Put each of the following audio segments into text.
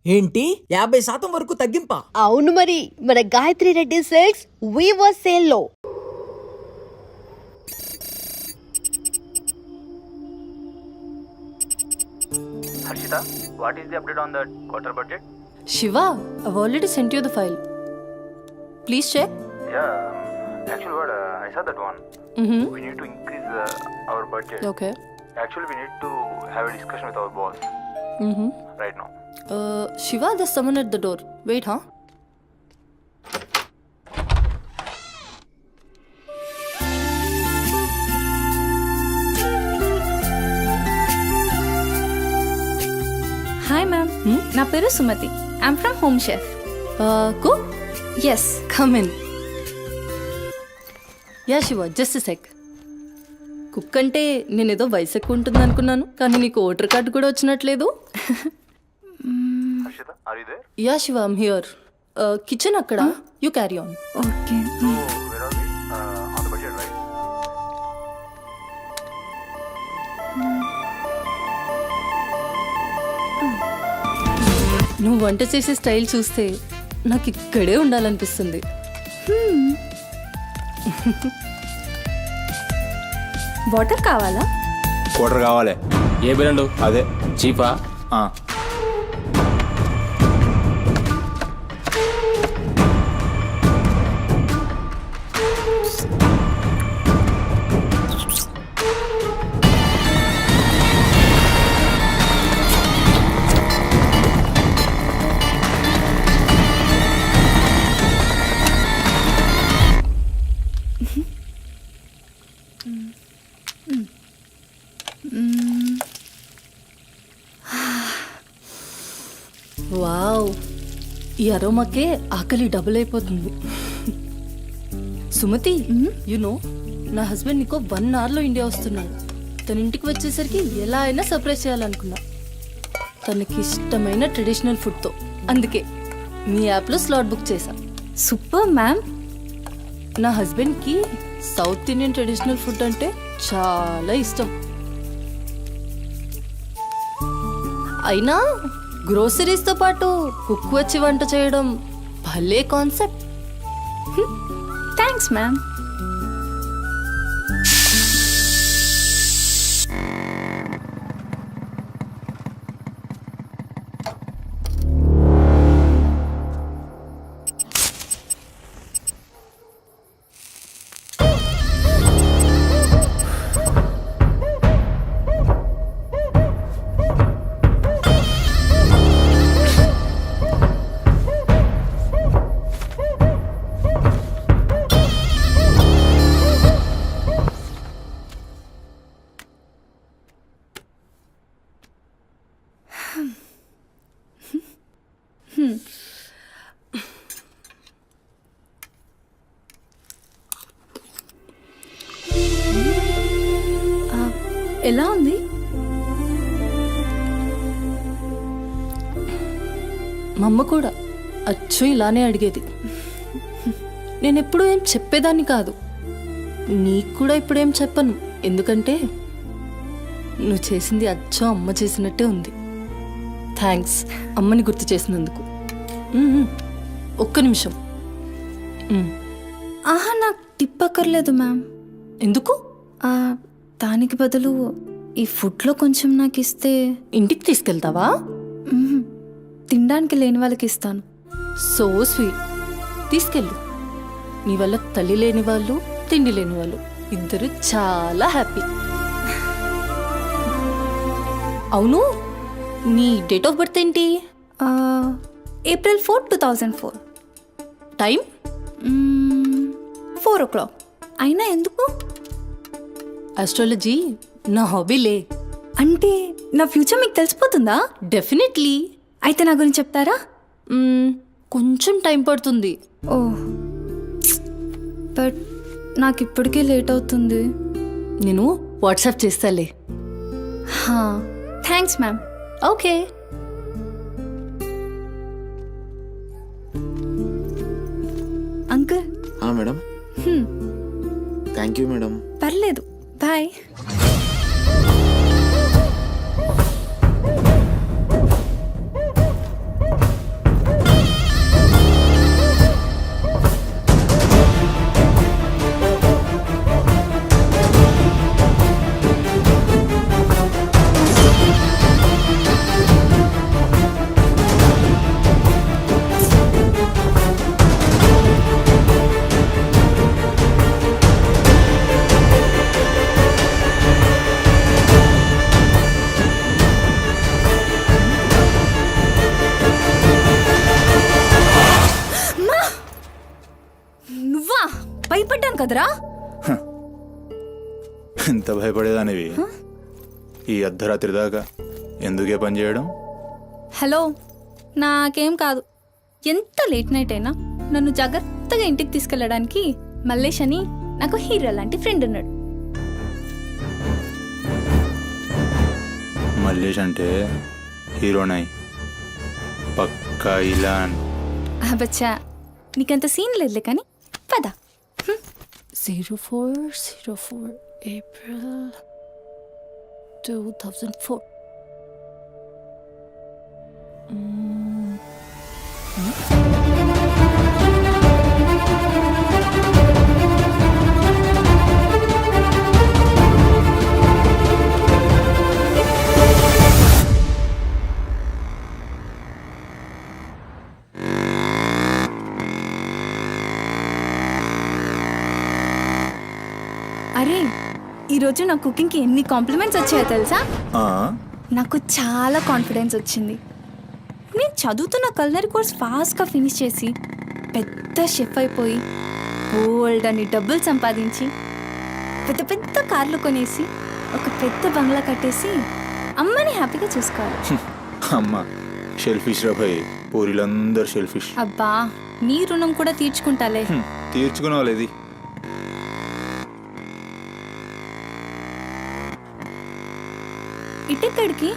ఏంటి 50% వరకు తగ్గింపా? అవును మరి, మన Gayatri Reddy silks weaver sale లో. Harshita, what is the update on the quarter budget? Shiva, I've already sent you the file. Please check. Yeah, actually what I saw that one. Mm-hmm. We need to increase our budget. Okay. Actually we need to have a discussion with our boss Mm-hmm. right now. Shiva, there's someone at the door. Wait, huh? Hi ma'am, నా పేరు Sumathi. I'm from home chef. Cook? Yes. Come in. Yeah, Shiva, just a sec. Cook అంటే నేనేదో వయసు ఎక్కువ ఉంటుంది అనుకున్నాను, కానీ నీకు ఓటర్ కార్డు కూడా వచ్చినట్లేదు. Harshita, are you there? Yeah Shiva, I'm here. Kitchen అక్కడ. You carry on. Okay. So where are we? On the budget, right? నువ్వు వంట చేసే స్టైల్ చూస్తే నాకు ఇక్కడే ఉండాలనిపిస్తుంది. వాటర్ కావాలా? క్వార్టర్ కావాలి. ఏ బ్రాండు? అదే చీపా? వావ్, ఈ అరోమాకే ఆకలి డబుల్ అయిపోతుంది. సుమతి, నో నా హస్బెండ్ నీకో 1 అవర్లో ఇండియా వస్తున్నాడు. తన ఇంటికి వచ్చేసరికి ఎలా అయినా సర్ప్రైజ్ చేయాలనుకున్నా, తనకి ఇష్టమైన ట్రెడిషనల్ ఫుడ్తో. అందుకే మీ యాప్లో స్లాట్ బుక్ చేశా. Super ma'am. నా హస్బెండ్కి సౌత్ ఇండియన్ ట్రెడిషనల్ ఫుడ్ అంటే చాలా ఇష్టం. అయినా గ్రోసరీస్తో పాటు కుక్ వచ్చి వంట చేయడం భలే కాన్సెప్ట్. Thanks ma'am. ఎలా ఉంది? మా అమ్మ కూడా అచ్చు ఇలానే అడిగేది. నేను ఎప్పుడూ ఏం చెప్పేదాన్ని కాదు, నీకు కూడా ఇప్పుడేం చెప్పను. ఎందుకంటే నువ్వు చేసింది అచ్చం అమ్మ చేసినట్టే ఉంది. థ్యాంక్స్ అమ్మని గుర్తు చేసినందుకు. ఒక్క నిమిషం. ఆహా, నాకు టిప్ అక్కర్లేదు మ్యామ్. ఎందుకు? దానికి బదులు ఈ ఫుడ్లో కొంచెం నాకు ఇస్తే. ఇంటికి తీసుకెళ్తావా? తినడానికి లేని వాళ్ళకి ఇస్తాను. So sweet. తీసుకెళ్ళు. నీ వల్ల తల్లి లేని వాళ్ళు, తిండి లేని వాళ్ళు ఇద్దరు చాలా హ్యాపీ. అవును, నీ డేట్ ఆఫ్ బర్త్ ఏంటి? April 4, 2004. టైం? 4 o'clock. అయినా ఎందుకు? ఆస్ట్రాలజీ నా హాబీలే. అంటే నా ఫ్యూచర్ మీకు తెలిసిపోతుందా? డెఫినెట్లీ. అయితే నా గురించి చెప్తారా? కొంచెం టైం పడుతుంది. ఓహ్, బట్ నాకు ఇప్పటికే లేట్ అవుతుంది. నేను వాట్సాప్ చేస్తాలే. Thanks ma'am. Okay. Uncle. Madam. Thank you madam. పర్లేదు, బాయ్. కదరా. ఎంత భయపడేదానివి ఈ అర్ధరాత్రి దాకా ఎందుకే పని చేయడం? హలో, నాకేం కాదు. ఎంత లేట్ నైట్ అయినా నన్ను జాగ్రత్తగా ఇంటికి తీసుకెళ్ళడానికి మల్లేష్ అని నాకు హీరో లాంటి ఫ్రెండ్ ఉన్నాడు. మల్లేష్ అంటే హీరోనై పక్కా ఇలాన్. బచ్చా, నీకంత సీన్ లేదులే కానీ పద. 0404 April 2004. అరే, ఈరోజు నా కుకింగ్కి ఎన్ని కాంప్లిమెంట్స్ వచ్చాయో తెలుసా? ఆ, నాకు చాలా కాన్ఫిడెన్స్ వచ్చింది. నేను చదువుతున్న కల్నరీ కోర్స్ ఫాస్ట్గా ఫినిష్ చేసి పెద్ద షెఫ్ అయిపోయి బోల్డ్ అని డబ్బులు సంపాదించి పెద్ద పెద్ద కార్లు కొనేసి ఒక పెద్ద బంగ్లా కట్టేసి అమ్మని హ్యాపీగా చూసుకోవాలి. అమ్మ షెల్ఫిష్ రా భయ్, పూరిలందరూ షెల్ఫిష్. అబ్బా, నీ రుణం కూడా తీర్చుకుంటాలే. తీర్చుకునే వాళ్ళది. ఇటెక్కడికి?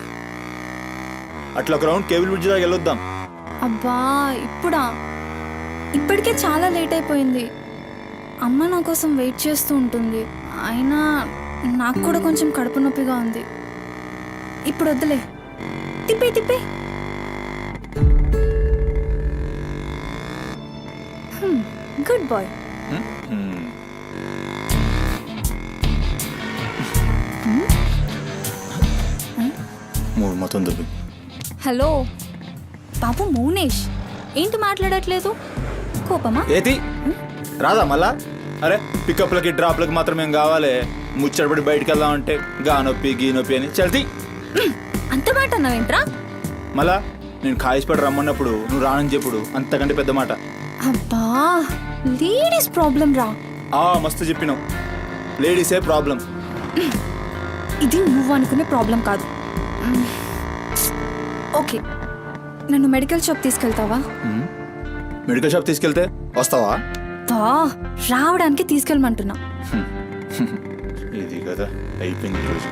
అట్లా ఒక రౌండ్ కేబుల్ బ్రిడ్జ్ దాకా వెళ్ళొద్దాం. అబ్బా, ఇప్పుడా? ఇప్పటికే చాలా లేట్ అయిపోయింది. అమ్మ నా కోసం వెయిట్ చేస్తూ ఉంటుంది. అయినా నాకు కూడా కొంచెం కడుపు నొప్పిగా ఉంది. ఇప్పుడు వద్దులే, తిప్పే తిప్పే. Good boy. మూడు మొత్తం దుబ్బి. హలో బాబు మౌనేష్, ఏంటి మాట్లాడట్లేదు? కోపమా? ఏది రాదా మళ్ళా? అరే పికప్లకి డ్రాప్లకి మాత్రం ఏం కావాలి, ముచ్చటపడి బయటికి వెళ్దామంటే గా నొప్పి గీ నొప్పి అని చల్తీ. అంత మాట అన్నావేంట్రా? మళ్ళా నేను కాయిస్పడి రమ్మన్నప్పుడు నువ్వు రానని చెప్పుడు అంతకంటే పెద్ద మాట. అబ్బా, లేడీస్ ప్రాబ్లం రా. మస్తు చెప్పినావు, లేడీసే ప్రాబ్లం. ఇది నువ్వు అనుకునే ప్రాబ్లం కాదు. ఓకే, నన్ను మెడికల్ షాప్ తీసుకెళ్తావా? మెడికల్ షాప్ తీసుకెళ్తే వస్తావా? రావడానికి తీసుకెళ్ళమంటున్నా. ఇది కదా అయిపోయింది ఈరోజు.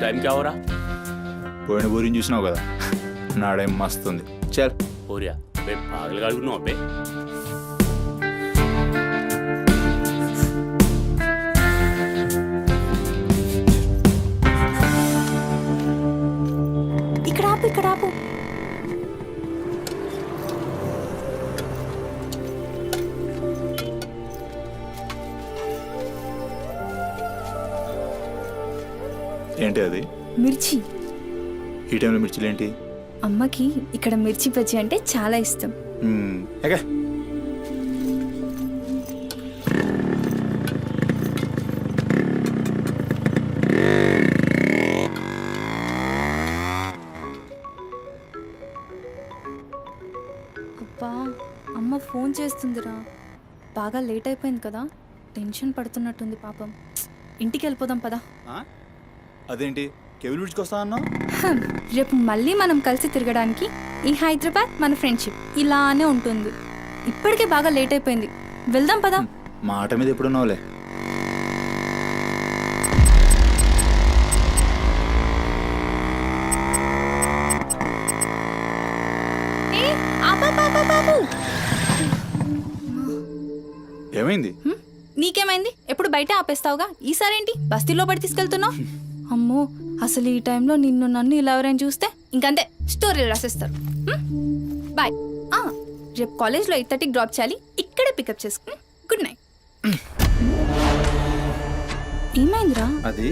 टाइम क्या हो रहा? పోయిన బోరిని చూసినావు కదా, నాడేం మస్తుంది. చల్ हो रहा बे पागल गाड़ी नो बे. ఇక్కడ ఆపు, ఇక్కడ ఆపు. ఏంటి అది? మిర్చి. ఈ టైంలో మిర్చిలు ఏంటి? అమ్మకి ఇక్కడ మిర్చి బజ్జీ అంటే చాలా ఇష్టం. ఎగా అబ్బా, అమ్మ ఫోన్ చేస్తుందిరా. బాగా లేట్ అయిపోయింది కదా, టెన్షన్ పడుతున్నట్టుంది పాపం. ఇంటికి వెళ్ళిపోదాం పదా. అదేంటి కేబుల్ బ్రిడ్జ్కి వస్తా అన్నావు? రేపు మళ్ళీ మనం కలిసి తిరగడానికి ఈ హైదరాబాద్ మన ఫ్రెండ్షిప్ ఇలానే ఉంటుంది. ఇప్పటికే బాగా లేట్ అయిపోయింది, వెళ్దాం పదా. మాట మీద ఎప్పుడున్నావులే. ఆపు. ఏమైంది? నీకేమైంది? ఎప్పుడు బయట ఆపేస్తావుగా, ఈసారేంటి బస్తీలో పడి తీసుకెళ్తున్నావు? అమ్మో, అసలు ఈ టైంలో నిన్ను నన్ను ఇలా ఎవరైనా చూస్తే ఇంకంతే, స్టోరీలు రాసేస్తారు. బాయ్. రేపు కాలేజ్లో 8:30కి డ్రాప్ చేయాలి, ఇక్కడే పికప్ చేసుకుని. Good night. ఏమైందిరా? అది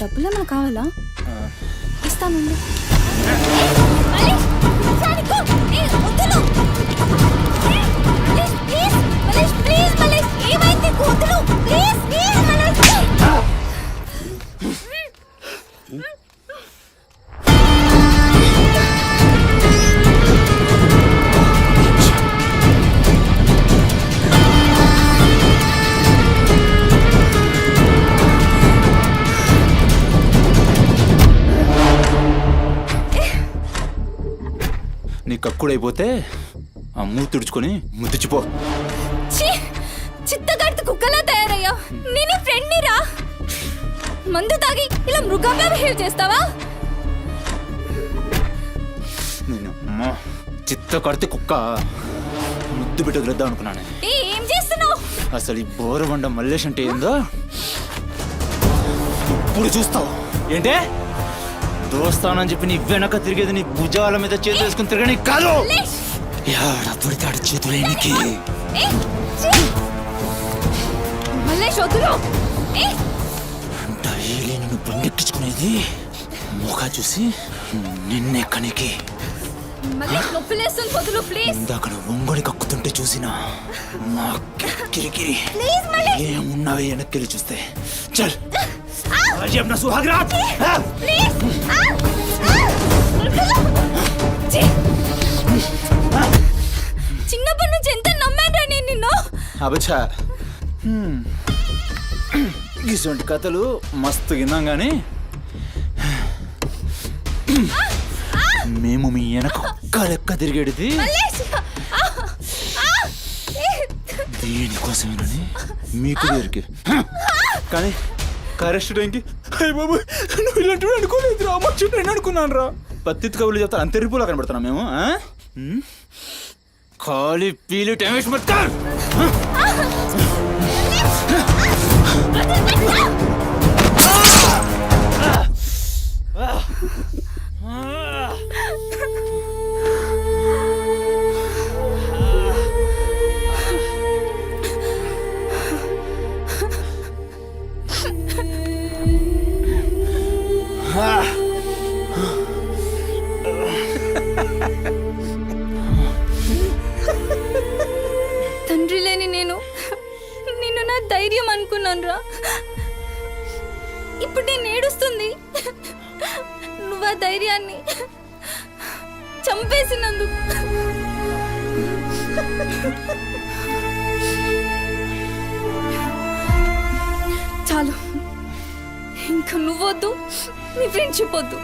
డబ్బులేమన్నా కావాలా? ఇస్తాను. నీ కక్కుడైపోతే ఆ మూతి తుడుచుకొని ముద్దుచిపో. చిత్తగడితే కుక్కలా తయారయ్యా. నేను ఫ్రెండ్ రా. మందు తాగి ఇలా మృగంగా బిహేవ్ చేస్తావా? నేను అమ్మా చిత్త కడితే కుక్క ముద్దు పెట్టి వదిలేద్దాం అనుకున్నాను. ఏం చేస్తున్నావు? అసలు ఈ బోరబండ మల్లేష్ అంటే ఏందో ఇప్పుడు చూస్తావు. ఏంటే దోస్తానని చెప్పి నీ వెనక తిరిగేది నీ భుజాల మీద చేతులు వేసుకుని తిరగని కాదు. పడితాడు చేతులేనికి. మల్లేష్ వదులు. డైలీ నన్ను బండెక్కించుకునేది ముఖ చూసి నిన్నెక్కనికి. మల్లేష్ నొప్పిలేస్తుంది, వదులు ప్లీజ్. ఇందాక నువ్వు ఒంగోని కక్కుతుంటే చూసినా మా కిరికిరి ఏమున్నావే వెనక్కి చూస్తే. చల్ అజయ్ సుహాగ్రాట్. చిన్నప్పటి నుంచి ఎంత నమ్మాను నేను నిన్ను. అబచ్చా ఇటువంటి కథలు మస్తు విన్నాం కానీ మేము మీ వెనక ఒక్క లెక్క తిరిగేది దేనికోసమేనని మీకు దొరికి. కానీ కరెక్ట్ టైంకి అయ్య బాబు నువ్వు ఇలాంటి అనుకోలేదు రా, మా చుట్టూ అనుకున్నాను రా. పత్తి కబుర్లు చెప్తా అంత రిపులా కనబడుతున్నాం మేము. ఖాళీ పీలు టైం వేస్ట్ మత్తారు. తండ్రి లేని నేను నిన్ను నా ధైర్యం అనుకున్నాను రా. ఇప్పుడు నేను ఏడుస్తుంది నువ్వు ఆ ధైర్యాన్ని చంపేసినందుకు. చాలు, ఇంకా నువ్వొద్దు, నీ ఫ్రెండ్షిప్ వద్దు.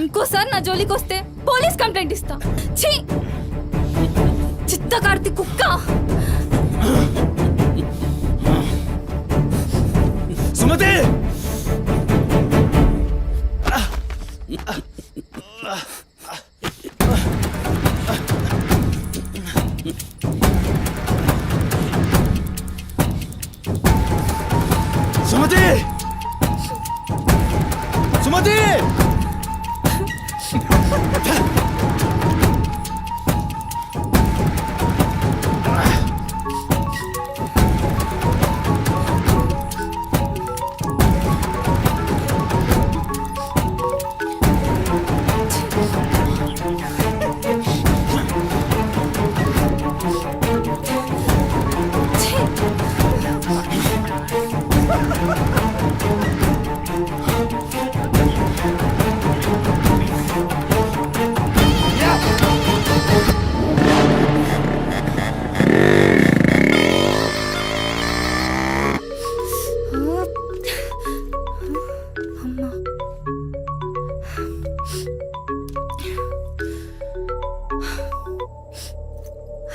ఇంకోసారి నా జోలికి వస్తే పోలీస్ కంప్లైంట్ ఇస్తా. ఛీ, చిత్త కార్తీ కుక్క. సుమతి సుమతి సుమతి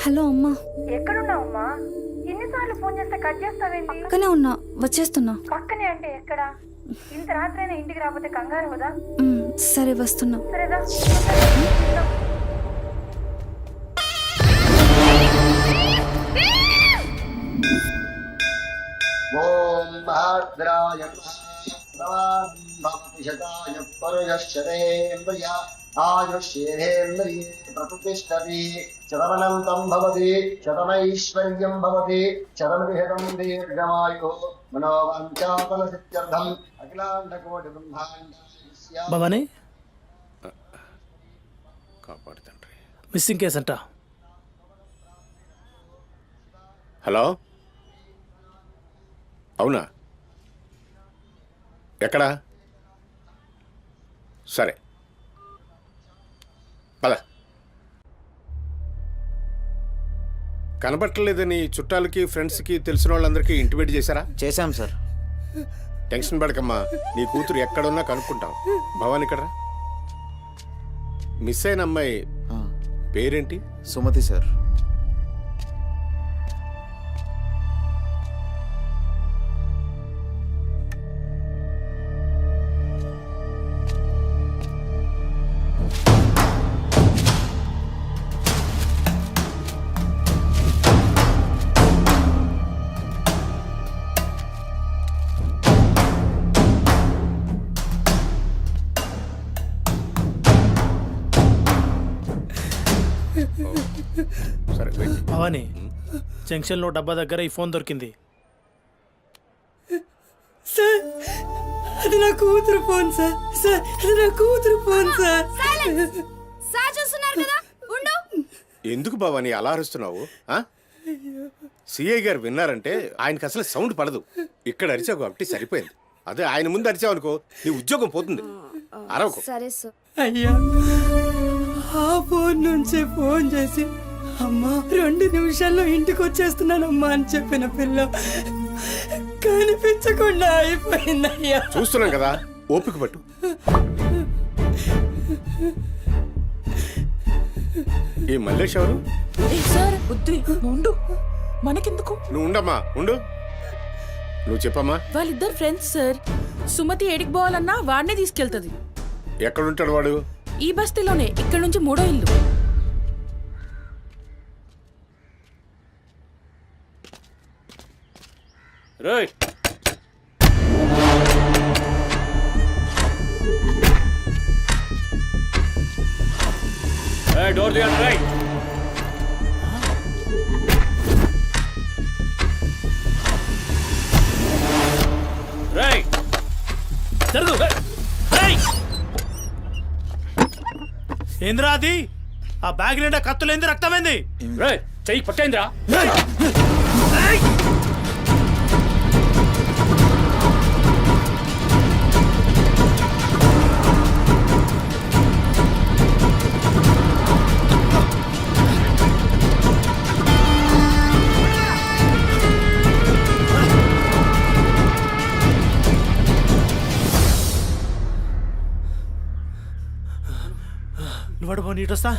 హలో అమ్మా. ఎక్కడున్నావమ్మా? ఎన్నిసార్లు ఫోన్ చేస్తే కట్ చేస్తావేంటి? పక్కనే ఉన్నా, వచ్చేస్తున్నా. పక్కనే అంటే ఎక్కడ? ఇంత రాత్రైనా ఇంటికి రాకపోతే కంగారు కదా. సరే వస్తున్నా. సరేదా? ఆర్ద్రాయ భవతి శతాయ పరుయశ్చరేంద్రియ ఆయుష్యేంద్రియే ప్రతిష్టతి శతమనంతం భవతి శతమైశ్వర్యం భవతి శతమిహితం దీర్ఘమాయు మనోవాంఛాఫల సిద్ధ్యర్థం అఖిలాండకోటి బ్రహ్మాండ భవానీ కాపాడు తండ్రి. మిస్సింగ్ కేసు అంట. హలో, అవునా? ఎక్కడా? సరే పద. కనబట్టలేదని చుట్టాలకి ఫ్రెండ్స్కి తెలిసిన వాళ్ళందరికీ ఇంటిమేట్ చేశారా? చేశాం సార్. టెన్షన్ పడకమ్మా, నీ కూతురు ఎక్కడున్నా కనుక్కుంటాం. భవాని ఇక్కడ మిస్ అయిన అమ్మాయి పేరేంటి? సుమతి సార్. సరే వెయిట్. భవానీ, జంక్షన్లో డబ్బా దగ్గర ఈ ఫోన్ దొరికింది. సార్ అది నా కూతురు ఫోన్ సార్. సార్ అది నా కూతురు ఫోన్ సార్. సార్ చూస్తున్నారు కదా, ఉండు. ఎందుకు భవాని అలా అరుస్తున్నావు? సిఐ గారు విన్నారంటే ఆయనకి అసలు సౌండ్ పడదు. ఇక్కడ అరిచావు కాబట్టి సరిపోయింది. అదే ఆయన ముందు అరిచావు అనుకో, నీ ఉద్యోగం పోతుంది. అరవకు. సరే సార్. అయ్యా, ఆ ఫోన్ నుంచి ఫోన్ చేసి అమ్మా 2 నిమిషాల్లో ఇంటికి వచ్చేస్తున్నానమ్మా అని చెప్పిన పిల్ల కనిపించకుండా అయిపోయిందయ్యా. చూస్తున్నాం కదా, ఓపిక పట్టు. ఈ మల్లేష్ ఎవరు? సార్ వద్దు, ఉండు, మనకెందుకు? నువ్వు ఉండమ్మా, ఉండు. నువ్వు చెప్పమ్మా. వాళ్ళిద్దరు ఫ్రెండ్స్ సార్. సుమతి ఏడికి పోవాలన్నా వాడినే తీసుకెళ్తుంది. ఎక్కడుంటాడు వాడు? ఈ బస్తీలోనే, ఇక్కడ నుంచి 3వ ఇల్లు. రేయ్, డోర్ తీయండి. రైట్, రైట్, జరుగు. ఏంద్రా అది? ఆ బ్యాగ్ నిండా కత్తులేంది, రక్తమైంది. చెయ్యి పట్టేంద్రా. నువ్వు నీటొస్తా.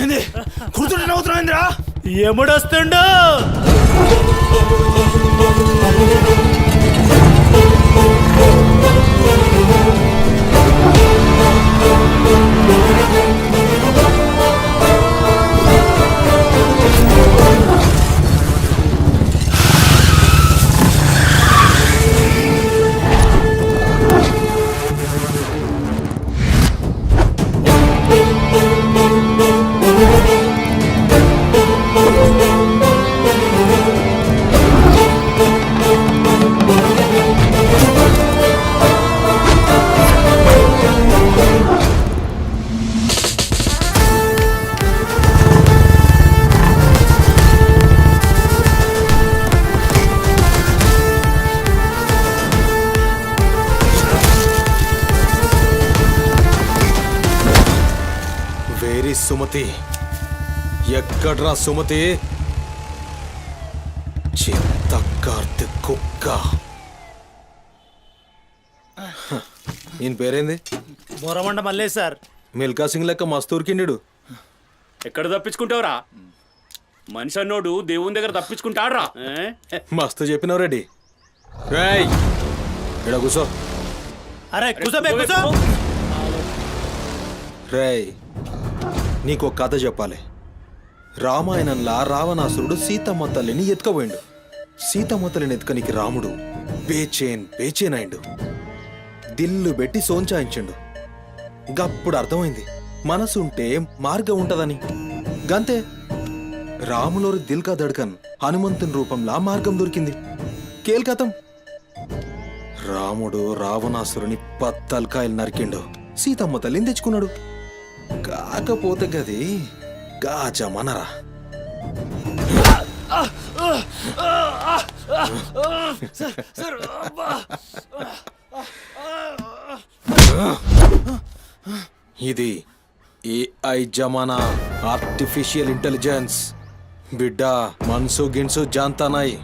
ఏంది కుర్తుంటే నవ్వుతున్నాయిందిరా? ఎముడొస్తుండు? సుమతి ఎక్కడ్రా సుమతి? చిత్త కార్తె కుక్క. ఈయన పేరేంది? బోరమండ మల్లేష్ సార్. మిల్కా సింగ్ లెక్క మస్తూరికిండు. ఎక్కడ తప్పించుకుంటావురా? మనిషి అన్నోడు దేవుని దగ్గర తప్పించుకుంటాడ్రా. మస్తు చెప్పినావు రెడ్డి. రేయ్ ఇక్కడ కూసో. అరే కూసోబే కూసో. రేయ్ నీకు కథ చెప్పాలి. రామాయణంలా రావణాసురుడు సీతమ్మ తల్లిని ఎత్తుకపోయిండు. సీతమ్మ తల్లిని ఎత్తుకనికి రాముడు బేచేన్ అయిండు. దిల్లు పెట్టి సోంచాయించిండు. గప్పుడు అర్థమైంది మనసుంటే మార్గం ఉంటదని. గంతే రాములోరి దిల్ కా దడ్కన్ హనుమంతుని రూపంలా మార్గం దొరికింది. కేల్కతం రాముడు రావణాసురుని పత్తల్కాయలు నరికిండు. సీతమ్మ తల్లిని తెచ్చుకున్నాడు. కాకపోతే గది గాజమనరా. ఇది ఏఐ జమానా, ఆర్టిఫిషియల్ ఇంటెలిజెన్స్. బిడ్డ మనసు గిన్సు జాంతానాయి.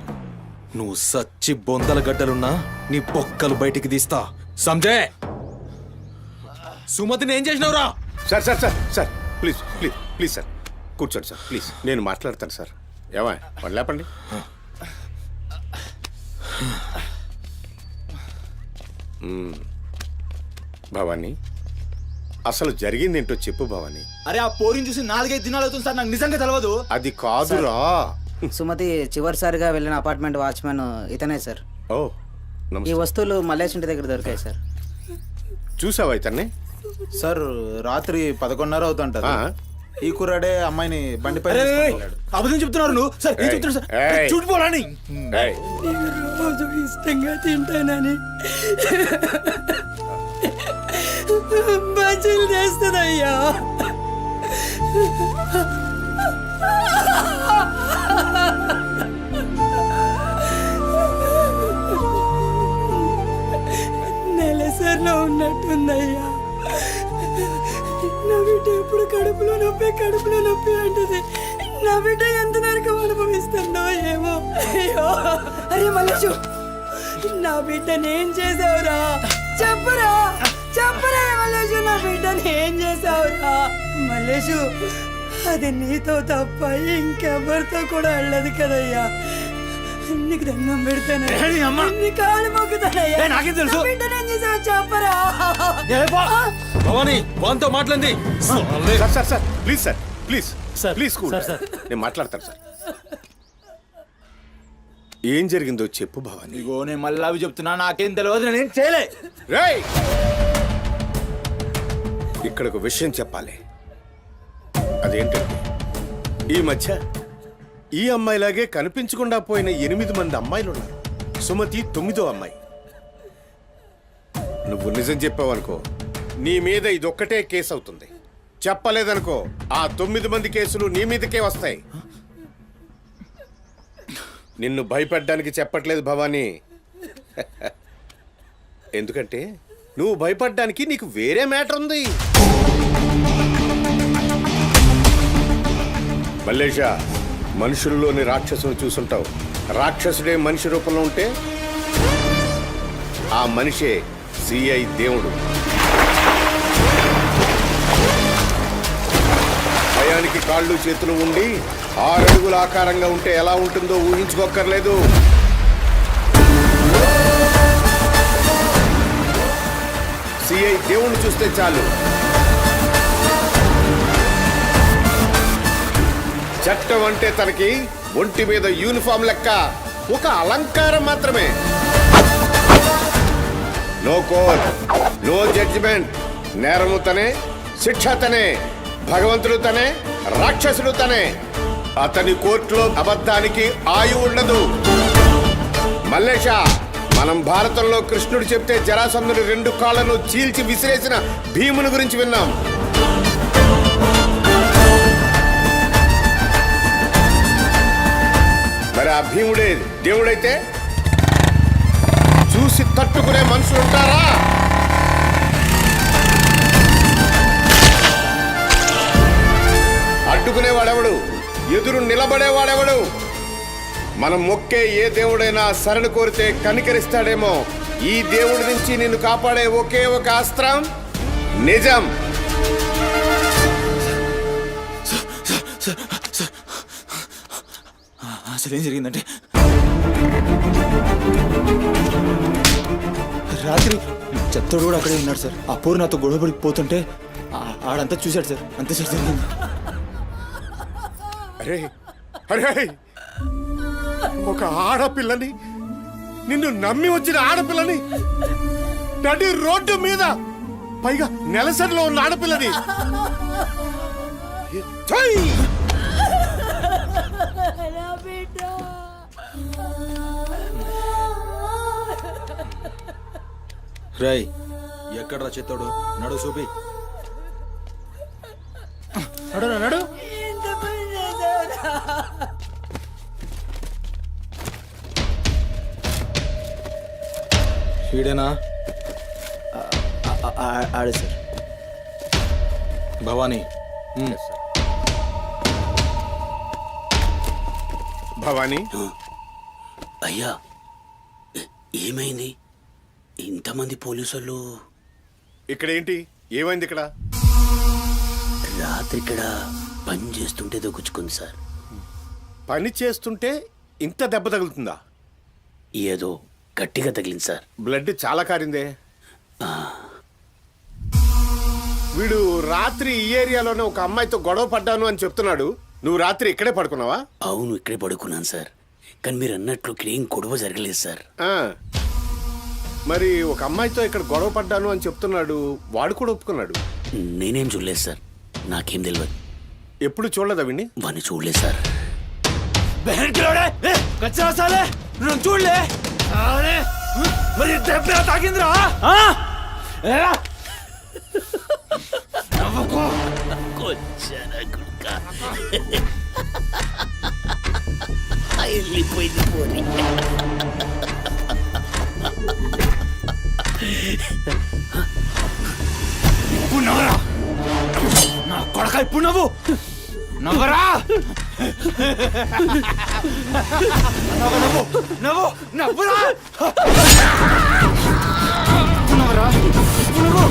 నువ్వు సచ్చి బొందల గడ్డలున్నా నీ బొక్కలు బయటికి తీస్తా. సంజే సుమతిని ఏం చేసినావురా? Sir sir sir sir please please please sir కూర్చోండి సార్ ప్లీజ్. నేను మాట్లాడతాను సార్. ఏమా వాళ్ళు లేపండి. భవానీ అసలు జరిగింది ఏంటో చెప్పు భవానీ. అరే ఆ పోరిని చూసి 4-5 దినాలు అవుతుంది సార్. నాకు నిజంగా తెలియదు. అది కాదురా. సుమతి చివరిసారిగా వెళ్ళిన అపార్ట్మెంట్ వాచ్మెన్ ఇతనే సార్. ఓ ఈ నమస్తే. వస్తువులు మల్లేష్ ఇంటి దగ్గర దొరికాయి సార్. చూసావా ఇతన్ని? సార్ రాత్రి 11:30 అవుతుంటది. ఈ కుర్రాడే అమ్మాయిని బండిపై అబద్ధం చెప్తున్నారు నువ్వు. సార్ ఏం చెప్తున్నారు సార్? ఏయ్. చూడిపోరాని. ఏయ్, రోజు ఇష్టంగా తింటానని బజ్జీలు చేస్తుందయ్యా. నెలసరిలో ఉన్నట్టుందయ్యా. నా బిడ్డ ఎప్పుడు కడుపులో నొప్పి అంటది. నా బిడ్డ ఎంత నరకం అనుభవిస్తుందో ఏమో. అయ్యో అరే మల్లేషు, నా బిడ్డని ఏం చేసావురా? చెప్పరా మల్లేషు, నా బిడ్డని ఏం చేసావురా? మల్లేషు, అది నీతో తప్ప ఇంకెవరితో కూడా వెళ్ళదు కదయ్యా. నీకు దండం పెడతాను, నీ కాళ్ళు మొక్కుతానయ్యా. నాకేం తెలుసు? నా బిడ్డని ఏం చేసావు చెప్పరా? భవానీ వాంతో మాట్లాడింది. Sir sir sir please sir please sir, please cool. Sir, sir. నేను మాట్లాడతాను సార్. ఏం జరిగిందో చెప్పు భవానీ. ఇగో నేను మళ్ళీ అవి చెప్తున్నా. నాకేం తెలియదు. నేనేం చేయలే. రేయ్ ఇక్కడ ఒక విషయం చెప్పాలి. అదేంటంటే ఈ మధ్య ఈ అమ్మాయిలాగే కనిపించకుండా పోయిన 8 మంది అమ్మాయిలు ఉన్నారు. సుమతి 9వ అమ్మాయి. నువ్వు నిజం చెప్పావనుకో నీ మీద ఇదొక్కటే కేసు అవుతుంది. చెప్పలేదనుకో ఆ 9 మంది కేసులు నీ మీదకే వస్తాయి. నిన్ను భయపడ్డానికి చెప్పట్లేదు భవానీ. ఎందుకంటే నువ్వు భయపడ్డానికి నీకు వేరే మ్యాటర్ ఉంది. మల్లేషా, మనుషుల్లోని రాక్షసుని చూసుంటావు. రాక్షసుడే మనిషి రూపంలో ఉంటే ఆ మనిషే సిఐ దేవుడు. భయానికి కాళ్ళు చేతులు ఉండి 6 అడుగుల ఆకారంగా ఉంటే ఎలా ఉంటుందో ఊహించుకోక్కర్లేదు. సిఐ దేవుణ్ణి చూస్తే చాలు చట్టం అంటే తనకి ఒంటి మీద యూనిఫామ్ లెక్క ఒక అలంకారం మాత్రమే. No court, no judgement. నేరము తనే, శిక్ష తనే, భగవంతుడు తనే, రాక్షసుడు తనే. అతని కోర్టులో అబద్ధానికి ఆయువు ఉండదు. మల్లేష, మనం భారతంలో కృష్ణుడు చెప్తే జరాసంధుని 2 కాళ్లను చీల్చి విసిరేసిన భీముని గురించి విన్నాం. మరి ఆ భీముడే దేవుడైతే చూసి తట్టుకునే మనుషులు ఉంటారా? అడ్డుకునేవాడెవడు? ఎదురు నిలబడేవాడెవడు? మనం మొక్కే ఏ దేవుడైనా శరణు కోరితే కనికరిస్తాడేమో. ఈ దేవుడి నుంచి నిన్ను కాపాడే ఒకే ఒక అస్త్రం నిజం. అసలు ఏం జరిగిందంటే రాత్రి చెత్తోడు కూడా అక్కడే ఉన్నాడు సార్. ఆ పోరు నాతో గొడవపడి పోతుంటే ఆడంతా చూశాడు సార్. అంతే సార్ జరిగింది. అరే అరే, ఒక ఆడపిల్లని, నిన్ను నమ్మి వచ్చిన ఆడపిల్లని నడి రోడ్డు మీద, పైగా నెలసరిలో ఉన్న ఆడపిల్లని ఛై! నా బిడ్డ రై ఎక్కడ్రా చెత్తోడు? నడు చూపి. నడు నడు. ఎంత పని చేసావురా? ఈడేనా? ఆడే సార్. భవానీ. భవానీ, అయ్యా ఏమైంది? ఇంతమంది పోలీసులు ఇక్కడ ఏంటి? ఏమైంది ఇక్కడ? రాత్రి ఇక్కడ పని చేస్తుంటే దొక్కుచుకుంది సార్. పని చేస్తుంటే ఇంత దెబ్బ తగులుతుందా? ఏదో గట్టిగా తగిలింది సార్. బ్లడ్ చాలా కారిందే. వీడు రాత్రి ఈ ఏరియాలోనే ఒక అమ్మాయితో గొడవ పడ్డాను అని చెప్తున్నాడు. నువ్వు రాత్రి ఇక్కడే పడుకున్నావా? అవును, ఇక్కడే పడుకున్నాను సార్. కానీ మీరు అన్నట్లు ఇక్కడ ఏం గొడవ జరగలేదు సార్. మరి ఒక అమ్మాయితో ఇక్కడ గొడవ పడ్డాను అని చెప్తున్నాడు. వాడు కూడా ఒప్పుకున్నాడు. నేనేం చూడలేదు సార్. నాకేం తెలియదు. ఎప్పుడు చూడలేదా విని? వాడిని చూడలేదు సార్. చూడలే మరి తాకిందిరా. వెళ్ళిపోయింది పోనీ. ఇప్పుడు నవ్వరా నా కొడక. ఇప్పుడు నవ్వు నవ్వరా. నవ్వు నవ్వు నవ్వురా. నవ్వరా. నవ్వు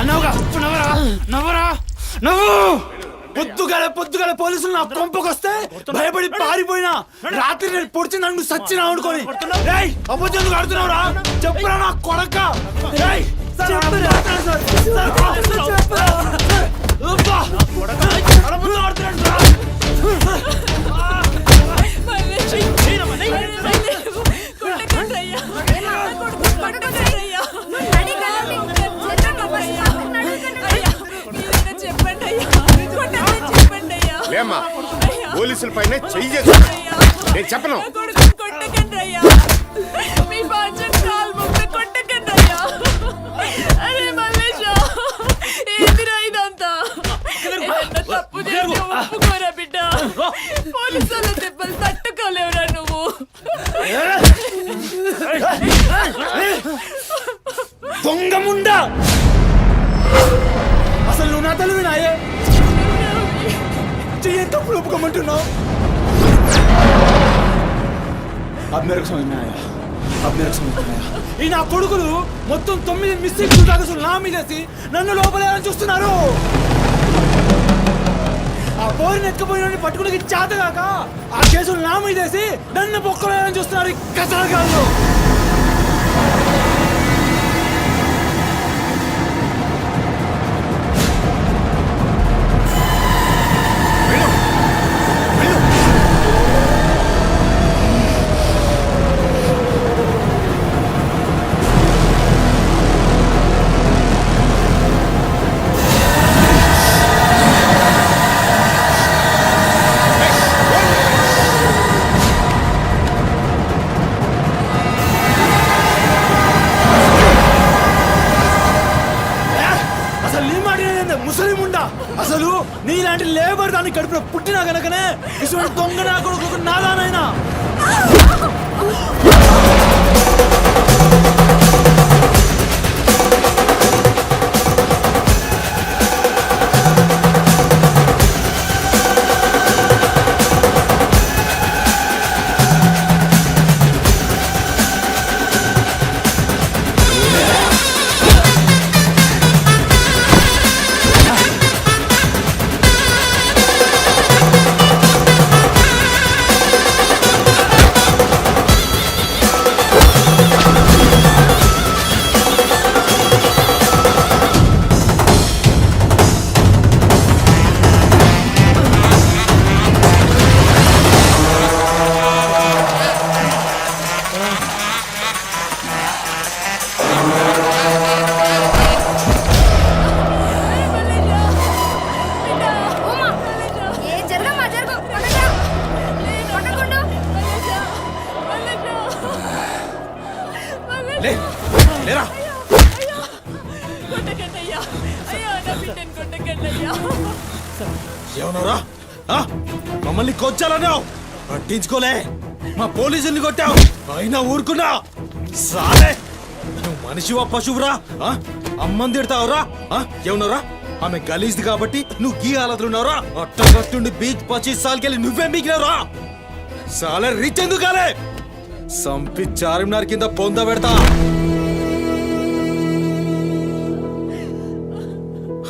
అన్నావుగా. నవ్వరా నవ్వరా నవ్వు. పొద్దుగాల పోలీసులు నా కొంపకొస్తే భయపడి పారిపోయినా రాత్రి నేను పొడిచి నన్ను సచ్చినా అనుకోని అబద్ధం ఆడుతున్నావురా. చెప్పురా నా కొడక. లేమ్మా, పోలీసుల పైన చెయ్యి చేసి నేను చెప్పను. బిడ్డ పోలీసుల దెబ్బలు తట్టుకోలేవురా నువ్వు. దొంగముండా, అసలు నువ్వు నా తల్లివి నాయే. చెయ్యి తప్పుడు ఒప్పుకోమంటున్నావు. ఈ నా కొడుకులు మొత్తం 9 మిస్టేక్స్ కాగసులు నా మీదేసి నన్ను లోపలేయాలని చూస్తున్నారు. ఆ పోరిని ఎత్తుకుపోయిన పట్టుకునే చేతగాక ఆ కేసులు నా మీదేసి నన్ను పొక్కలేయాలని చూస్తున్నారు ఈ కసాగాళ్ళు. అసలు నీలాంటి లేబర్ దాన్ని కడుపులో పుట్టినా గనకనే ఇటువంటి దొంగ నా కొడుకు నాదానైనా. ఏమన్నారా మమ్మల్ని కొచ్చాలన్నావు పట్టించుకోలే మా పోలీసుల్ని కొట్టావు అయినా ఊరుకున్నా సాలే నువ్వు మనిషివా పశువురా అమ్మని తిడతావురా ఏమన్నారా ఆమె గలీజ్ది కాబట్టి నువ్వు గీ హాలతులున్నావురా అట్టగట్టుండి బీచ్ 25 సార్కెళ్ళి నువ్వే మిగిలినరా సాలే రిచ్ ఎందుకు కాలే సంపి చార్మినార్ కింద పొంద పెడతా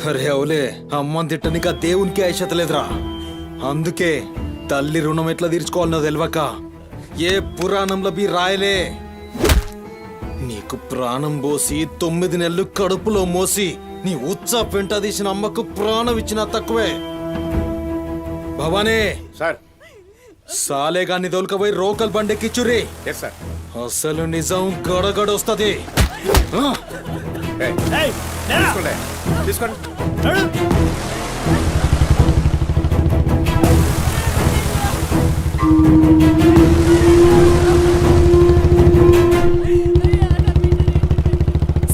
అరే అవులే అమ్మని తిట్టనిక దేవునికి ఐషత లేదురా అందుకే తల్లి రుణం ఎట్లా తీర్చుకోవాలనో తెలియక ఏ పురాణంలో బి రాయలే నీకు ప్రాణం పోసి 9 నెలలు కడుపులో మోసి నీ ఉచ్చ పెంట తీసిన అమ్మకు ప్రాణం ఇచ్చినా తక్కువే భవానీ సార్ సాలేగాన్ని దొలకపోయి రోకల్ బండెక్కిచ్చురి ఎస్ సార్ అసలు నిజం గడగడొస్తది తీసుకోండి తీసుకోండి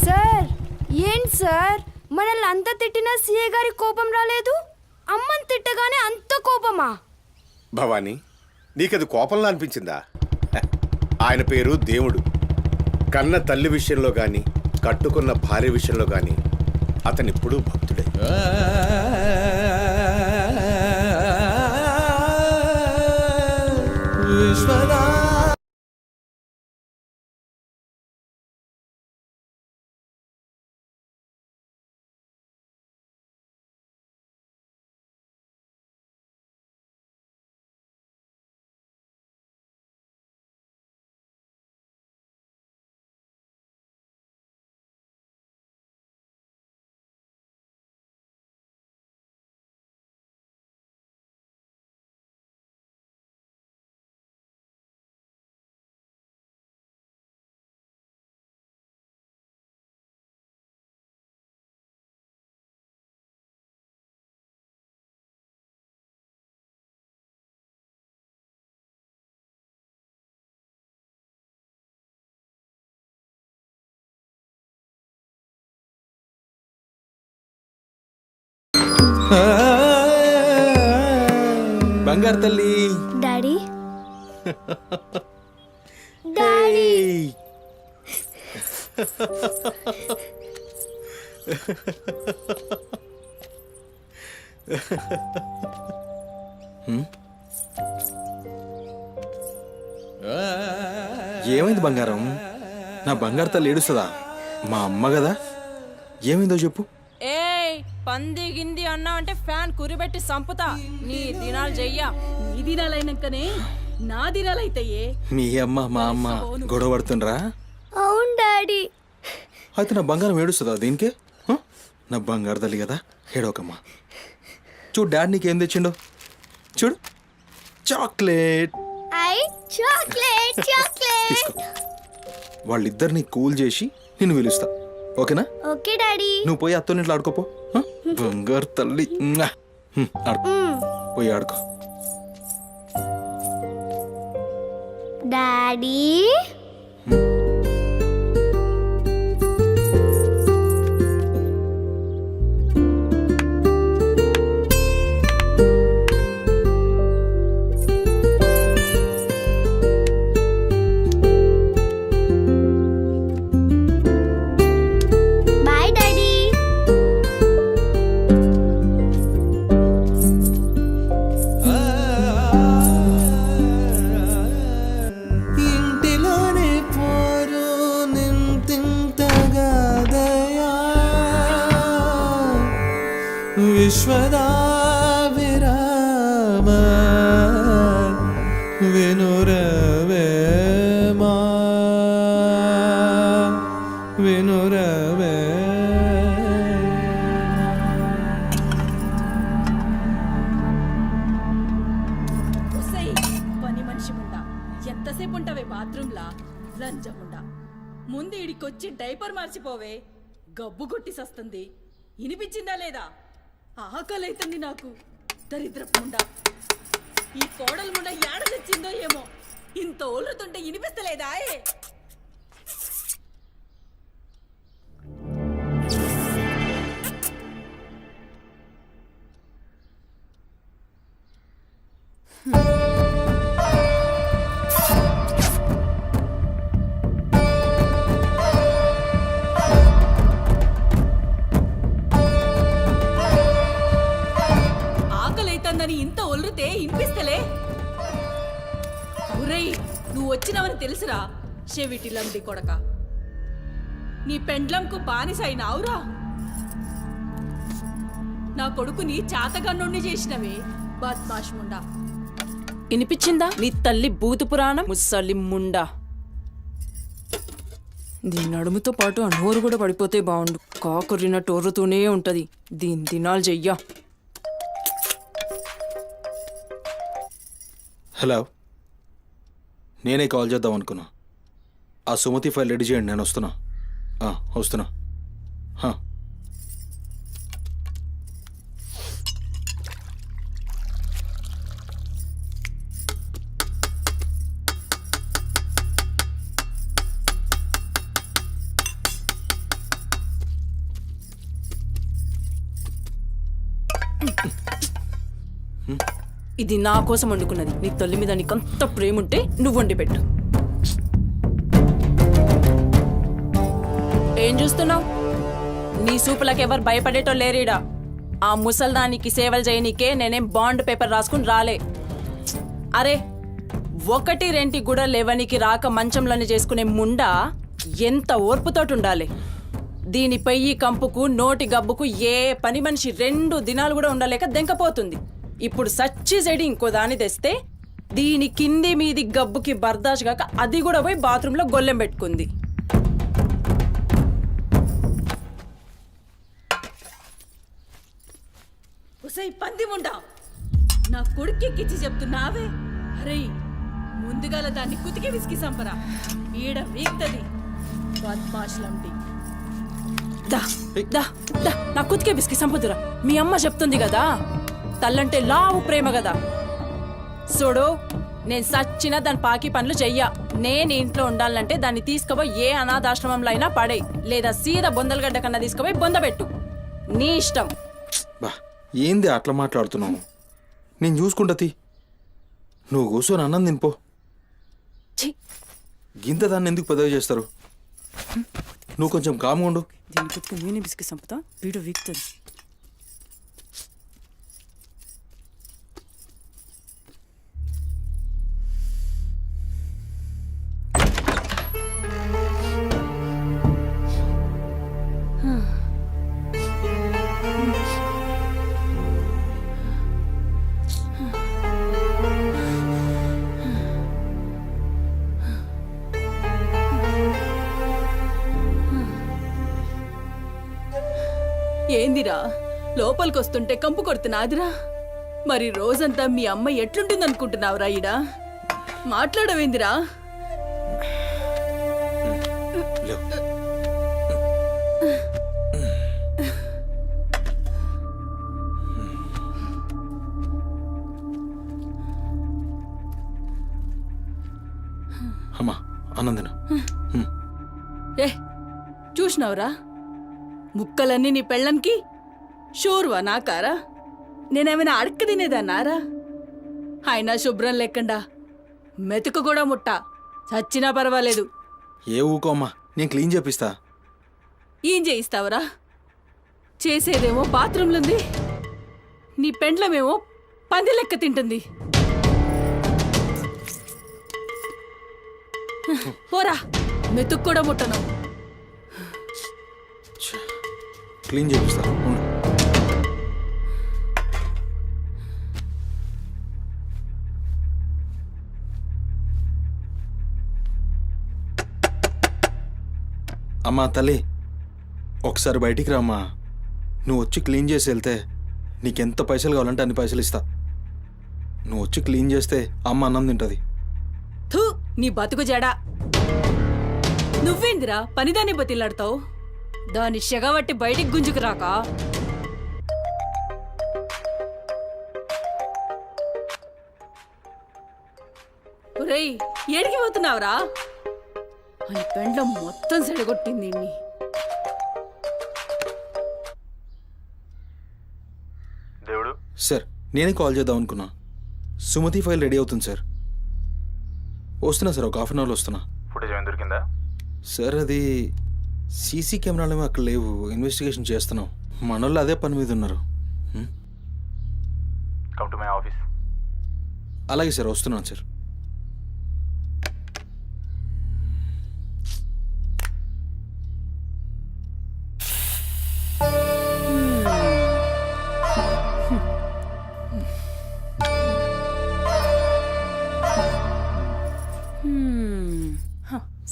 సార్ ఏంటి సార్ మనల్ని అంత తిట్టినా సీఏ గారి కోపం రాలేదు అమ్మని తిట్టగానే అంత కోపమా? భవానీ నీకది కోపంలా అనిపించిందా ఆయన పేరు దేవుడు కన్న తల్లి విషయంలో గాని కట్టుకున్న భార్య విషయంలో గాని అతనిప్పుడు భక్తుడే బంగారు తల్లి డాడీ డాడీ ఏమైంది బంగారం నా బంగారు తల్లి ఏడుస్తుందా మా అమ్మ కదా ఏమైందో చెప్పు ఏయ్ పంది గింది అన్నా అంటే ఫ్యాన్ కురిబెట్టి సంపుతా నీ దినాలు చెయ్యా నీ దినాలైనాకనే నా దినాలైతాయే మీ అమ్మ మా అమ్మ గొడవ పడుతుండ్రా అవును డాడీ అయితే నా బంగారం ఏడుస్తుందా దీనికే నా బంగారు తల్లి కదా ఏడవకమ్మా చూడు డాడీ నీకేం తెచ్చిండో చూడు చాక్లెట్ ఐ చాక్లెట్ చాక్లెట్ తీసుకో వాళ్ళిద్దరిని కూల్ చేసి నిన్ను పిలుస్తా ఓకేనా ఓకే డాడీ నువ్వు పోయి అత్తో ఇంట్లో ఆడుకోపో బంగారు తల్లి ఆడుకో పోయి ఆడుకో డాడీ బాయ్ డాడీ ఇంటిలోనే పోరు నింతింతగాదయా విశ్వదా విరామ వినురవేమా వినురవే పని మనిషి ముండా ఎంతసేపు ఉంటావే బాత్రూంలా లంజముండా ముందు ఇడికొచ్చి డైపర్ మార్చిపోవే గబ్బు కొట్టి సస్తుంది ఇనిపించిందా లేదా ఆకలైతుంది నాకు దరిద్రపుండా ఈ కోడలు ముండా ఏడ తెచ్చిందో ఏమో ఇంత ఓలుతుంటే ఇనిపిస్తలేదా ఆకలైతుందని ఇంత ఒల్లుతే ఇనిపిస్తలే. ఒరేయ్, నువ్వు వచ్చినవని తెలుసురా చెవిటిలండి కొడక. నీ పెండ్లంకు బానిసైనావురా. నా కొడుకుని చాతగన్నుణ్ణి చేసినవే బద్మాష్ ముండా. వినిపించిందా నీ తల్లి బూతు పురాణం ముసలి ముండా? దీని నడుముతో పాటు ఆ నోరు కూడా పడిపోతే బాగుండు. కాకురినట్టు ఒర్రుతూనే ఉంటది. దీని దినాలు చెయ్యా. హలో, నేనే కాల్ చేద్దాం అనుకున్నా. ఆ సుమతి ఫైల్ రెడీ చేయండి, నేను వస్తున్నా. వస్తున్నా. ఇది నా కోసం వండుకున్నది. నీ తల్లి మీద నీకంత ప్రేమ ఉంటే నువ్వు వండి పెట్టు. ఏం చూస్తున్నావు? నీ సూపులకు ఎవరు భయపడేటో లేరీడా. ఆ ముసల్దానికి సేవలు చేయనీకే నేనేం బాండ్ పేపర్ రాసుకుని రాలే. అరే, 1-2 కూడా లేవనికి రాక మంచంలోనే చేసుకునే ముండా ఎంత ఓర్పుతోటి ఉండాలి. దీని పెయ్యి కంపుకు నోటి గబ్బుకు ఏ పని మనిషి 2 దినాలు కూడా ఉండలేక దెంకపోతుంది. ఇప్పుడు సచ్చి చెడి ఇంకో దాన్ని తెస్తే దీని కింది మీది గబ్బుకి బర్దాష్ గాక అది కూడా పోయి బాత్రూంలో గొల్లెం పెట్టుకుంది. ఉసై పంది ముండా, నా కొడుకెక్కిచ్చి చెప్తున్నావే. అరే, ముందుగాల దాన్ని కుతికి విసికి సంపరా. ఈడ వీక్తది బద్మాష్లండి. దా దా దా నా కుతికే బిస్కి సంపదురా. మీ అమ్మ చెప్తుంది కదా, తల్లంటే లావు ప్రేమ కదా. చూడు, నేను సచ్చిన దాని పాకి పనులు చెయ్యా. నేను ఇంట్లో ఉండాలంటే దాన్ని తీసుకుపోయి ఏ అనాథాశ్రమంలో అయినా పడే, లేదా సీదా బొందలగడ్డ కన్నా తీసుకుపోయి బొందబెట్టు. నీ ఇష్టం. బా, ఏంది అట్లా మాట్లాడుతున్నావు? నేను చూసుకుంటా. నువ్వు కూర్చొని అన్నం తినిపో. గింత దాన్ని ఎందుకు పెద్దగా చేస్తారు? నువ్వు కొంచెం కామ్గా ఉండు. దీని కుతికి నేనే బిస్కి సంపుతా, వీడు వీక్తుంది. ఏందిరా, లోపలికొస్తుంటే కంపు కొడుతున్నాదిరా. మరి రోజంతా మీ అమ్మ ఎట్లుంటుందనుకుంటున్నావురా? ఈడ మాట్లాడవేందిరా? అమ్మా, అన్నందిన. ఏ చూసినావురా, ముక్కలన్నీ నీ పెళ్ళంకి షోర్వా నాకారా? నేనేమైనా అడక్క తినేదన్నారా? అయినా శుభ్రం లేకుండా మెతుకు కూడా ముట్ట. చచ్చినా పర్వాలేదు. ఏ ఊకో అమ్మా, నేను క్లీన్ చేపిస్తా. ఏం చేయిస్తావురా? చేసేదేమో బాత్రూంలుంది, నీ పెండ్లమేమో పంది లెక్క తింటుంది. పోరా, మెతుకు కూడా ముట్టను. క్లీన్ చేపిస్తా. అమ్మా తల్లి, ఒకసారి బయటికి రామ్మా. నువ్వు వచ్చి క్లీన్ చేసి వెళ్తే నీకెంత పైసలు కావాలంటే అన్ని పైసలు ఇస్తా. నువ్వు వచ్చి క్లీన్ చేస్తే అమ్మ అన్నం తింటుంది. థూ, నీ బతుకు జడా. నువ్వేందిరా పనిదాన్ని బతిలాడతావు? దాని షెగబట్టి బయటికి గుంజుకురాక. ఒరేయ్, ఏడికి పోతున్నావురా? అని పెండ్లం మొత్తం సెడగొట్టింది. సార్, నేనే కాల్ చేద్దాం అనుకున్నా. సుమతి ఫైల్ రెడీ అవుతుంది సార్. వస్తున్నా సార్, ఒక 1/2 అవర్లో వస్తున్నా. ఫుటేజ్ ఏమైనా దొరికిందా? సార్ అది సీసీ కెమెరాలు ఏమో అక్కడ లేవు, ఇన్వెస్టిగేషన్ చేస్తున్నాం. మనోళ్ళు అదే పని మీద ఉన్నారు. Come to my office. అలాగే సార్, వస్తున్నాను సార్.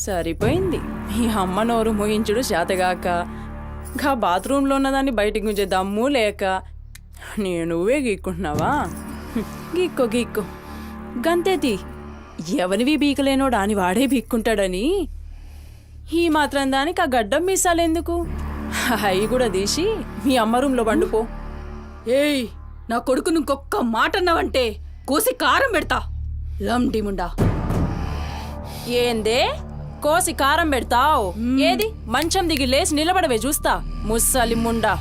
సరిపోయింది. మీ అమ్మ నోరు మోయించుడు చేతగాక, గా బాత్రూంలో ఉన్నదాన్ని బయటికి గుంజే దమ్ము లేక నువ్వే గీక్కుంటున్నావా? గీక్కో గీక్కో గంతేతి. ఎవరివి బీకలేనోడు అని వాడే బీక్కుంటాడని ఈ మాత్రం దానికి ఆ గడ్డం మీసాలెందుకు? అవి కూడా తీసి మీ అమ్మ రూంలో పండుకో. ఏయ్, నా కొడుకు ఇంకొక్క మాట అన్నావంటే కోసి కారం పెడతా. లండిముండా. ఏందే కోసి కారం పెడతావు? ఏది మంచం దిగి లేచి నిలబడవే చూస్తా, ముస్సలి ముండా.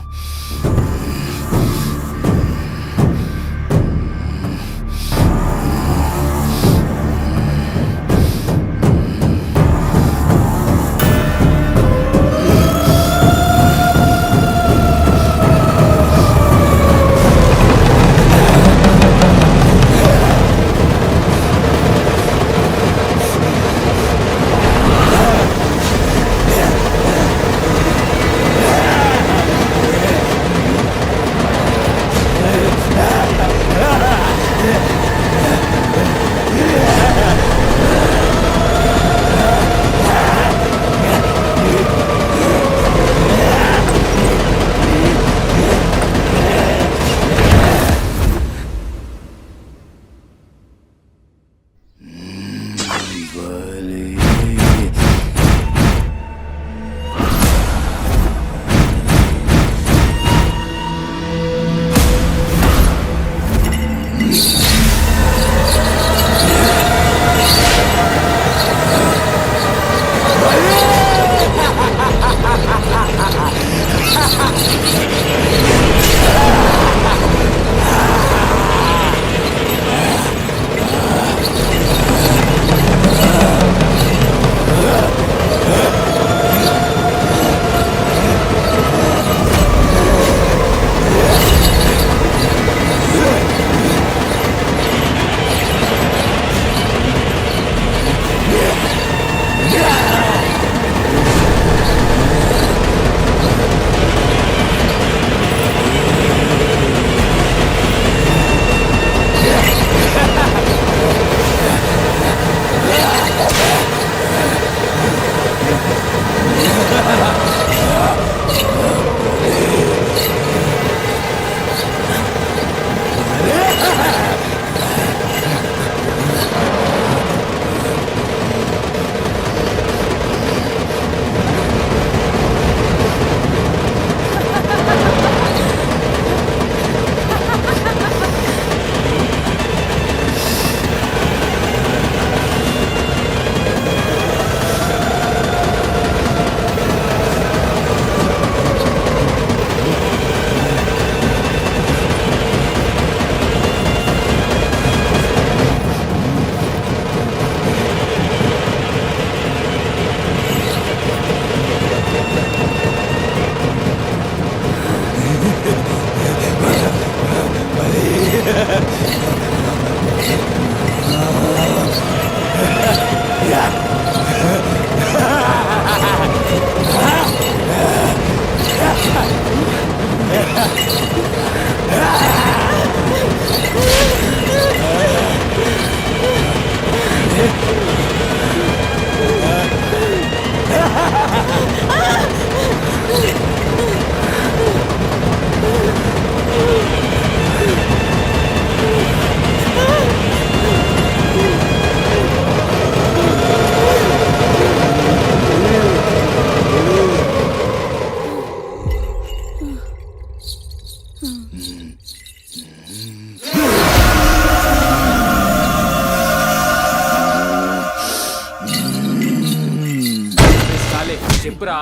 చెప్పురా,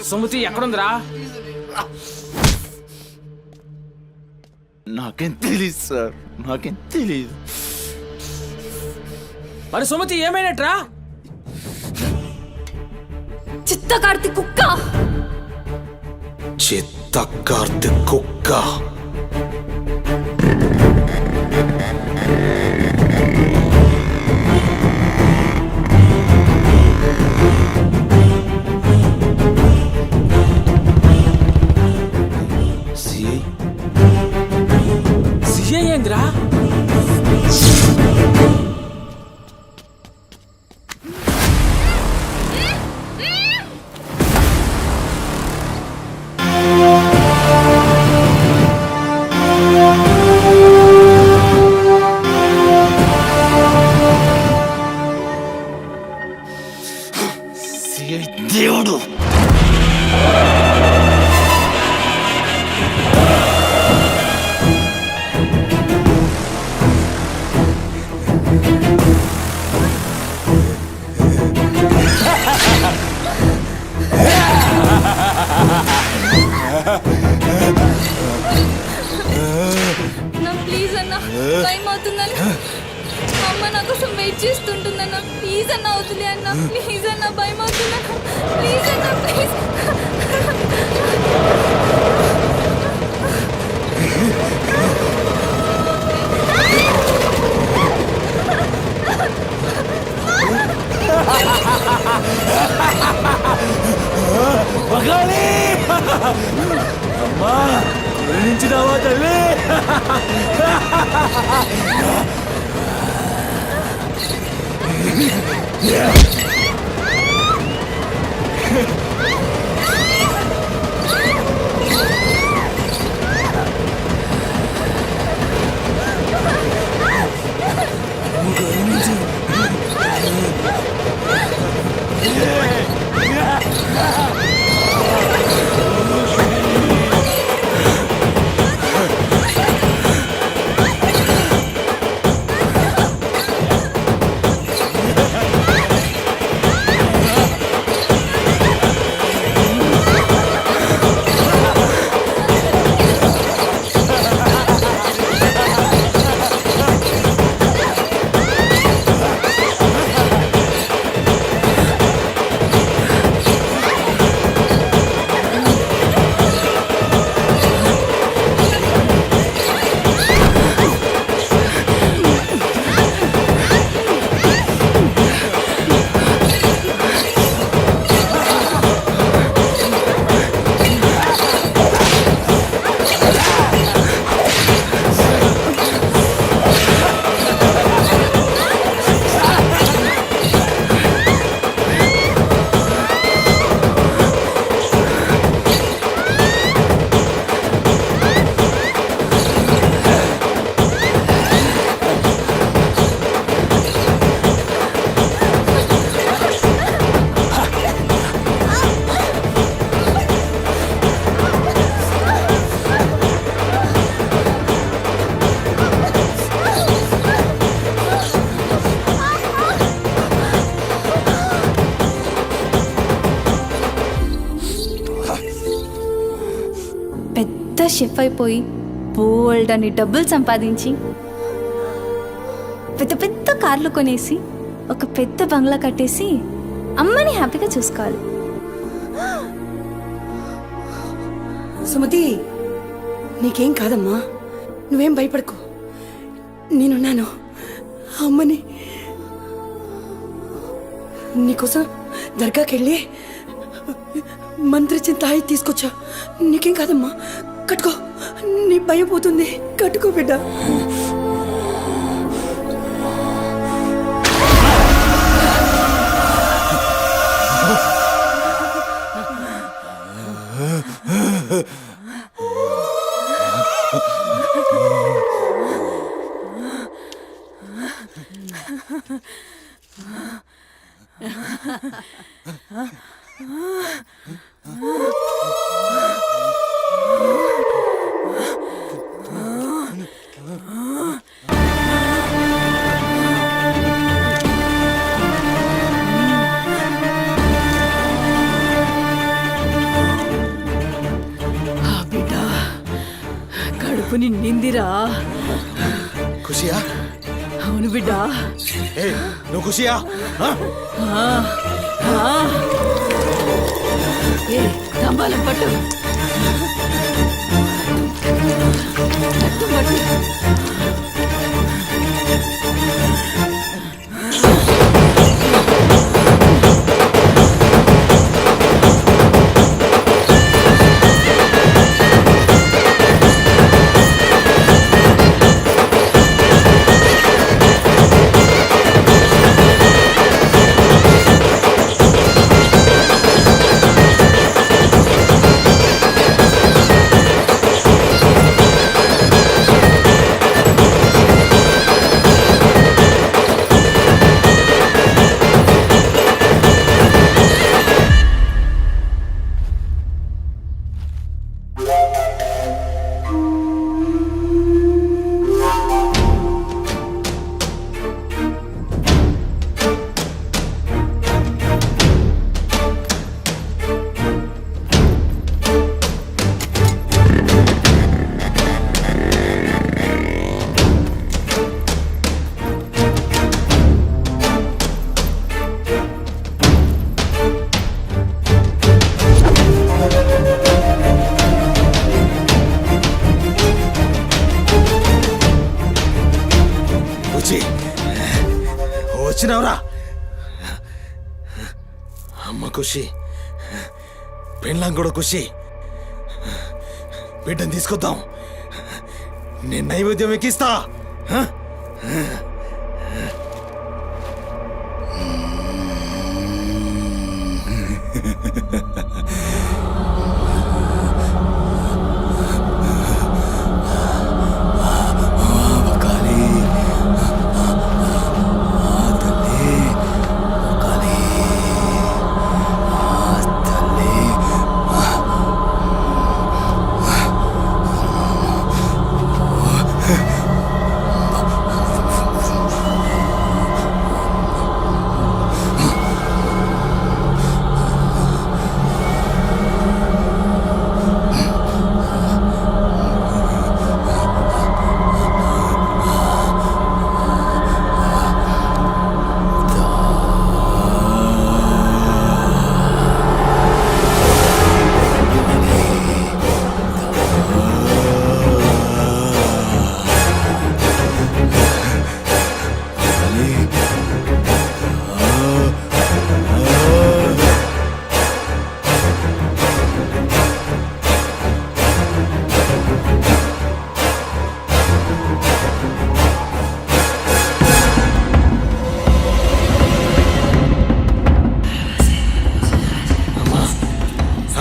సుమతి ఎక్కడుందిరా? నాకేం తెలీదు సార్, నాకేం తెలీదు. మరి సుమతి ఏమైనట్రా? చిత్త కార్తీక్ కుక్క. చిత్త కార్తీక్ కుక్క. సిఐ ఏంద్రా? దేవుడు నా ప్లీజ్ అన్న, టైం అవుతుందని అమ్మ నా కోసం వెయిట్ చేస్తుంటుందన్న. ప్లీజ్ అన్న వదిలే అన్న, ప్లీజ్ అన్న, భయం అవుతుందన్న. ప్లీజ్ అన్న, ప్లీజ్. అమ్మా నుంచి రావా తల్లి. షెఫ్ అయిపోయి బోల్డ్ అని డబ్బులు సంపాదించి పెద్ద పెద్ద కార్లు కొనేసి ఒక పెద్ద బంగ్లా కట్టేసి అమ్మని హ్యాపీగా చూసుకోవాలి. సుమతి, నీకేం కాదమ్మా, నువ్వేం భయపడకు, నేనున్నాను. అమ్మని నీకోసం దర్గాకెళ్ళి మంత్రిచ్చిన తాయి తీసుకొచ్చా. నీకేం కాదమ్మా, కట్టుకో, నీ భయం పోతుంది. కట్టుకో బిడ్డ. కడుపు నిండిందిరా. ఖుషియా? అవును బిడ్డ. ఏ నువ్వు ఖుషియా ఏ తంబాలం పట్టు. పట్టు, పట్టు. వచ్చినావురా అమ్మ ఖుషి, పెళ్ళాం కూడా ఖుషి. బిడ్డను తీసుకొద్దాం, నేను నైవేద్యం ఎక్కిస్తా.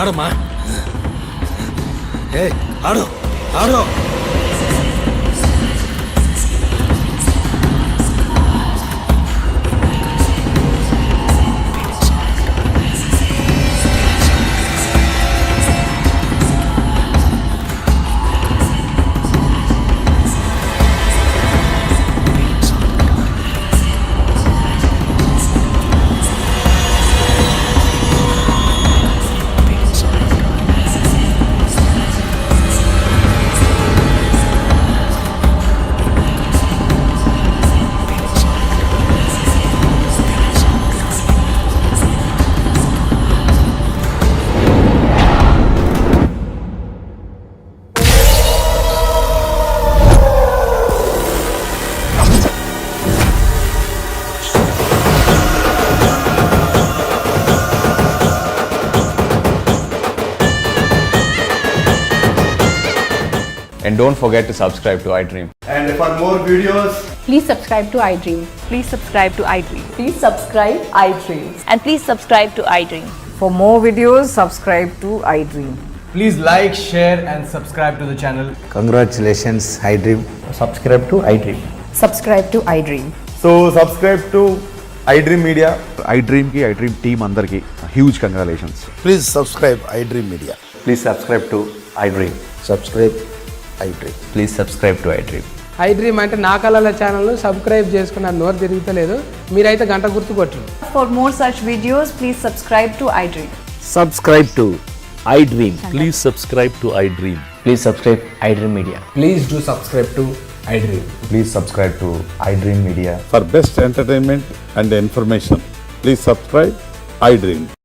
ఆడమ్మా, ఏ ఆడు ఆడు. And don't forget to subscribe to iDream. And for more videos, Please subscribe to iDream. Please subscribe to iDream. Please subscribe iDream. And please subscribe to iDream. For more videos, subscribe to iDream. Please like, share and subscribe to the channel. Congratulations iDream. Subscribe to iDream. Subscribe to iDream. So subscribe to iDream media. iDream ki iDream team andarki huge congratulations. Please subscribe iDream media. Please subscribe to iDream. Subscribe iDream. Please subscribe to iDream. iDream అంటే నా కళల channel subscribe చేసుకున్న నోరు తిరుగుతలేదు, మీరైతే గంట గుర్తు కొట్టండి. For more such videos, please subscribe to iDream. Subscribe to iDream. Please subscribe to iDream. Please subscribe iDream Media. Please do subscribe to please subscribe to iDream Media. For best entertainment and information, please subscribe iDream.